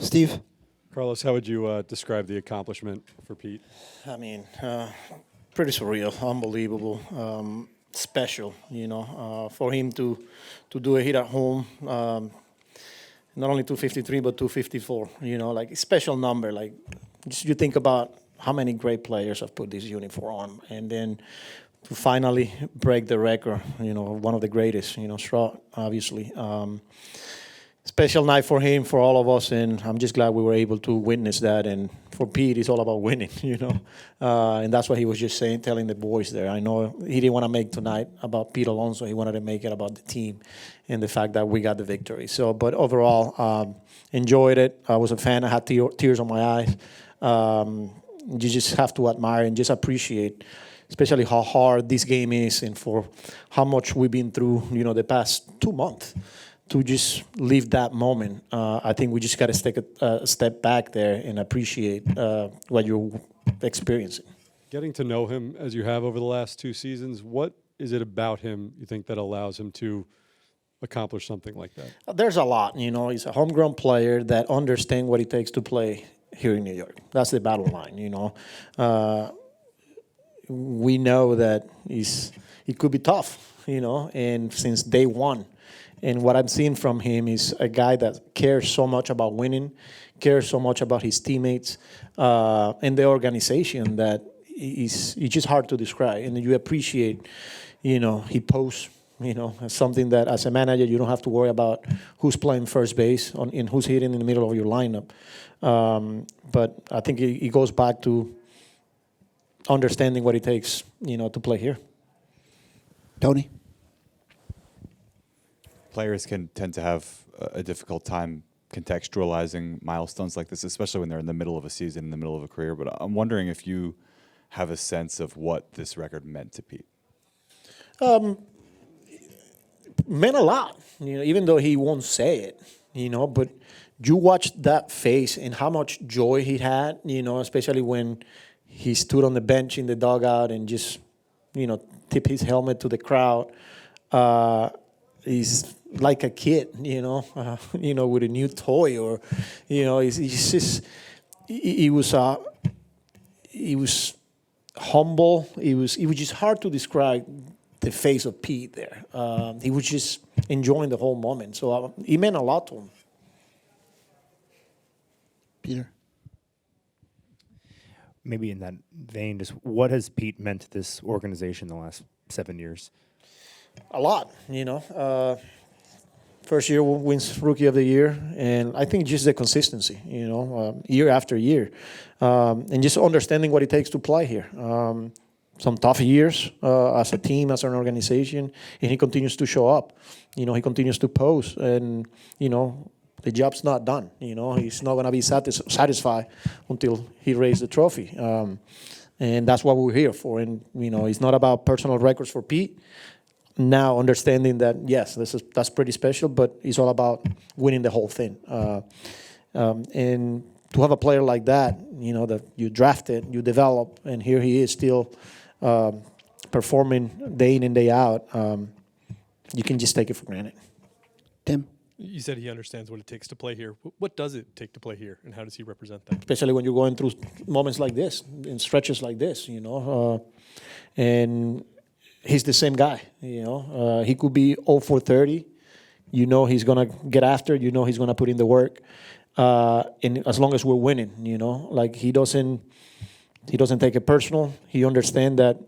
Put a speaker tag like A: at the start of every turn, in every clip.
A: Steve?
B: Carlos, how would you describe the accomplishment for Pete?
C: I mean, pretty surreal, unbelievable, special. For him to do a hit at home, not only 253 but 254. Like a special number. Like just you think about how many great players have put this uniform on, and then to finally break the record. One of the greatest. Stroud, obviously. Special night for him, for all of us, and I'm just glad we were able to witness that. And for Pete, it's all about winning, and that's what he was just saying, telling the boys there. I know he didn't want to make tonight about Pete Alonso. He wanted to make it about the team and the fact that we got the victory. So, but overall, enjoyed it. I was a fan. I had tears on my eyes. You just have to admire and just appreciate, especially how hard this game is and for how much we've been through, the past 2 months. To just live that moment, I think we just got to take a step back there and appreciate what you're experiencing.
B: Getting to know him as you have over the last 2 seasons, what is it about him you think that allows him to accomplish something like that?
C: There's a lot. He's a homegrown player that understands what it takes to play here in New York. That's the battle line. We know that it could be tough. And since day one. And what I'm seeing from him is a guy that cares so much about winning, cares so much about his teammates and the organization that it's just hard to describe. And you appreciate, he posts, something that as a manager you don't have to worry about who's playing first base and who's hitting in the middle of your lineup. But I think it goes back to understanding what it takes, to play here.
A: Tony?
D: Players can tend to have a difficult time contextualizing milestones like this, especially when they're in the middle of a season, in the middle of a career. But I'm wondering if you have a sense of what this record meant to Pete.
C: Meant a lot, even though he won't say it, but you watch that face and how much joy he had, especially when he stood on the bench in the dugout and just, tip his helmet to the crowd. He's like a kid, with a new toy, or, he's just, he was humble. It was just hard to describe the face of Pete there. He was just enjoying the whole moment. So it meant a lot to him.
A: Peter?
E: Maybe in that vein, just what has Pete meant to this organization the last 7 years?
C: A lot, First year wins Rookie of the Year, and I think just the consistency, year after year, and just understanding what it takes to play here. Some tough years as a team, as an organization, and he continues to show up. He continues to pose, and the job's not done. He's not going to be satisfied until he raises the trophy, and that's what we're here for. And it's not about personal records for Pete. Now understanding that, yes, that's pretty special, but it's all about winning the whole thing. And to have a player like that, that you drafted, you develop, and here he is still performing day in and day out, you can just take it for granted.
A: Tim?
F: You said he understands what it takes to play here. What does it take to play here, and how does he represent that?
C: Especially when you're going through moments like this, in stretches like this, and he's the same guy, He could be 0 for 30. He's going to get after. He's going to put in the work. And as long as we're winning, like he doesn't take it personal. He understands that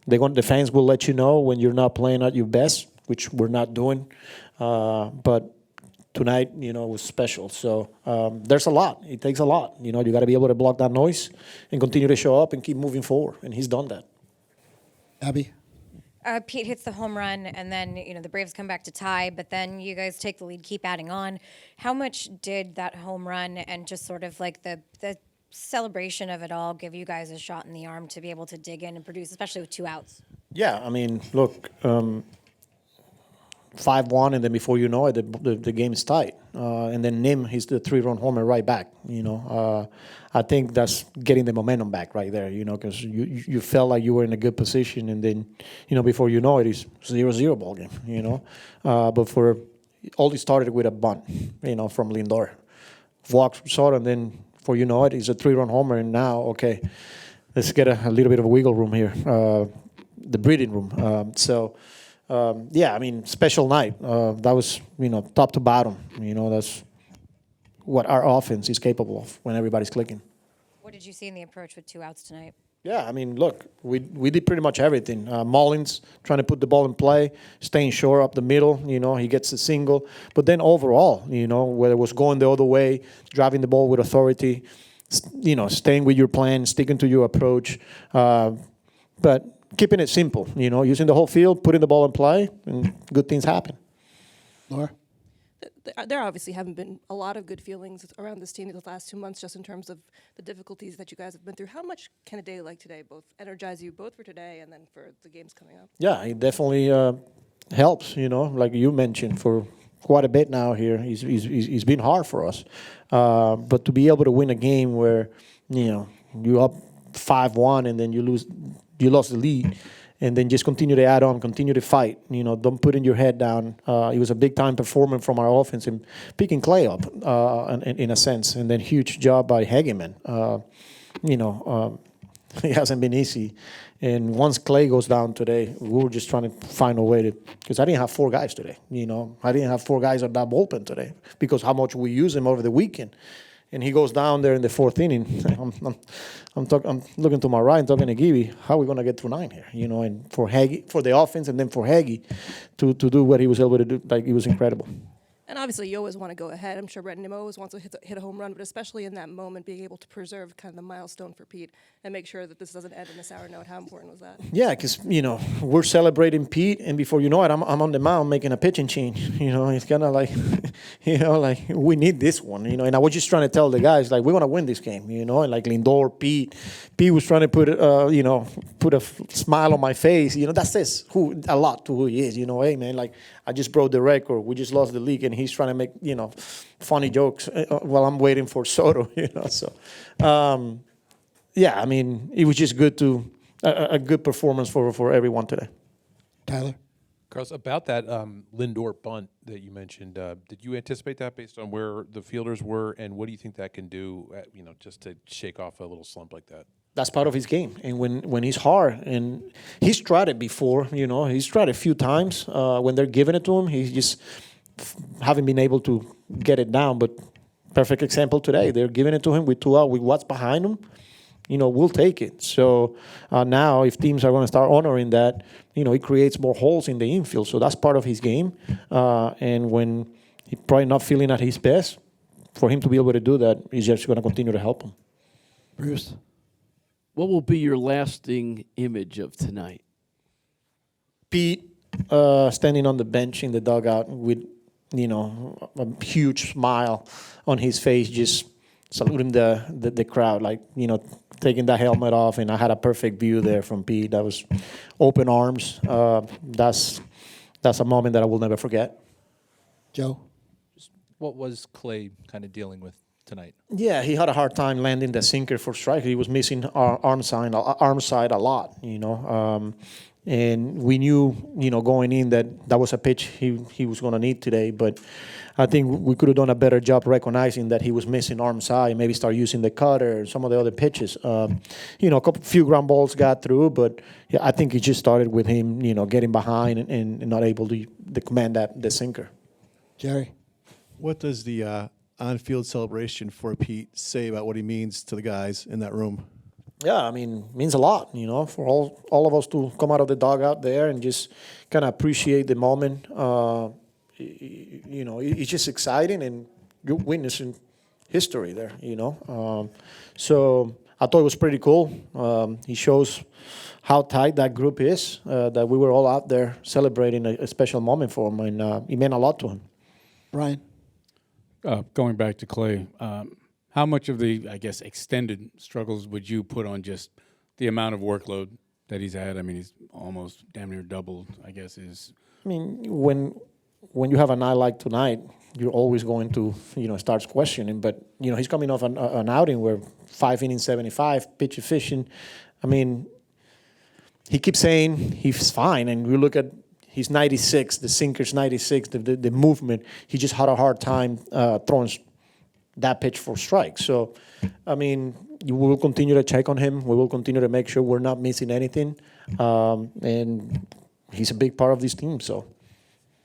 C: the fans will let you know when you're not playing at your best, which we're not doing. But tonight, was special. So there's a lot. It takes a lot. You got to be able to block that noise and continue to show up and keep moving forward. And he's done that.
A: Abby?
G: Pete hits the home run, and then the Braves come back to tie, but then you guys take the lead, keep adding on. How much did that home run and just sort of like the celebration of it all give you guys a shot in the arm to be able to dig in and produce, especially with 2 outs?
C: Yeah, I mean, look, 5-1, and then before you know it, the game is tight. And then Nim hits the 3-run homer right back. I think that's getting the momentum back right there. Because you felt like you were in a good position, and then before you know it, it's 0-0 ball game. But all it started with a bunt, from Lindor. walks from Soto, and then before you know it, he's a 3-run homer, and now, okay, let's get a little bit of wiggle room here, the breathing room. Yeah, I mean, special night. That was, top to bottom. That's what our offense is capable of when everybody's clicking.
G: What did you see in the approach with 2 outs tonight?
C: Yeah, I mean, look, we did pretty much everything. Mullins trying to put the ball in play, staying short up the middle. He gets the single. But then overall, whether it was going the other way, driving the ball with authority, staying with your plan, sticking to your approach, but keeping it simple. Using the whole field, putting the ball in play, and good things happen.
A: Laura?
H: There obviously haven't been a lot of good feelings around this team the last 2 months, just in terms of the difficulties that you guys have been through. How much can a day like today both energize you, both for today and then for the games coming up?
C: Yeah, it definitely helps. Like you mentioned, for quite a bit now here, he's been hard for us. But to be able to win a game where you're up 5-1 and then you lost the lead, and then just continue to add on, continue to fight. Don't put your head down. It was a big-time performance from our offense in picking Clay up, in a sense, and then huge job by Hageman. It hasn't been easy. And once Clay goes down today, we were just trying to find a way to, because I didn't have 4 guys today. I didn't have 4 guys at that bullpen today because how much we use him over the weekend. And he goes down there in the 4th inning. I'm looking to my right and talking to Gibby. How are we going to get through 9 here? And for the offense, and then for Hagee to do what he was able to do, it was incredible.
H: And obviously, you always want to go ahead. I'm sure Brett Nimmo always wants to hit a home run, but especially in that moment, being able to preserve kind of the milestone for Pete and make sure that this doesn't end in a sour note. How important was that?
C: Yeah, because, we're celebrating Pete, and before you know it, I'm on the mound making a pitching change. It's kind of like, we need this one, and I was just trying to tell the guys, we're going to win this game, and like Lindor, Pete was trying to put a smile on my face. That says a lot to who he is. Hey, man, I just broke the record. We just lost the league, and he's trying to make, funny jokes while I'm waiting for Soto, So, yeah, I mean, it was just good a good performance for everyone today.
A: Tyler?
I: Carlos, about that Lindor bunt that you mentioned, did you anticipate that based on where the fielders were, and what do you think that can do, just to shake off a little slump like that?
C: That's part of his game, and when he's hard, and he's tried it before, he's tried it a few times. When they're giving it to him, he's just haven't been able to get it down. But perfect example today, they're giving it to him with 2 out, with what's behind him. We'll take it. So now, if teams are going to start honoring that, it creates more holes in the infield. So that's part of his game. And when he's probably not feeling at his best, for him to be able to do that is just going to continue to help him.
A: Bruce?
J: What will be your lasting image of tonight?
C: Pete standing on the bench in the dugout with, a huge smile on his face, just saluting the crowd, taking the helmet off, and I had a perfect view there from Pete. That was open arms. That's a moment that I will never forget.
A: Joe?
K: What was Clay kind of dealing with tonight?
C: Yeah, he had a hard time landing the sinker for strike. He was missing our arm side a lot, and we knew, going in that was a pitch he was going to need today. But I think we could have done a better job recognizing that he was missing arm side. Maybe start using the cutter, some of the other pitches. A few ground balls got through, but yeah, I think it just started with him, getting behind and not able to command the sinker.
A: Jerry?
L: What does the on-field celebration for Pete say about what he means to the guys in that room?
C: Yeah, I mean, it means a lot, for all of us to come out of the dugout there and just kind of appreciate the moment. It's just exciting, and you're witnessing history there, So I thought it was pretty cool. He shows how tight that group is, that we were all out there celebrating a special moment for him, and it meant a lot to him.
A: Brian?
M: Going back to Clay, how much of the, extended struggles would you put on just the amount of workload that he's had? I mean, he's almost damn near doubled, is. I
C: mean, when you have a night like tonight, you're always going to, start questioning. But, he's coming off an outing where 5 innings, 75, pitch efficient. I mean, he keeps saying he's fine, and you look at he's 96, the sinker's 96, the movement. He just had a hard time throwing that pitch for strike. So, I mean, we will continue to check on him. We will continue to make sure we're not missing anything. And he's a big part of this team. So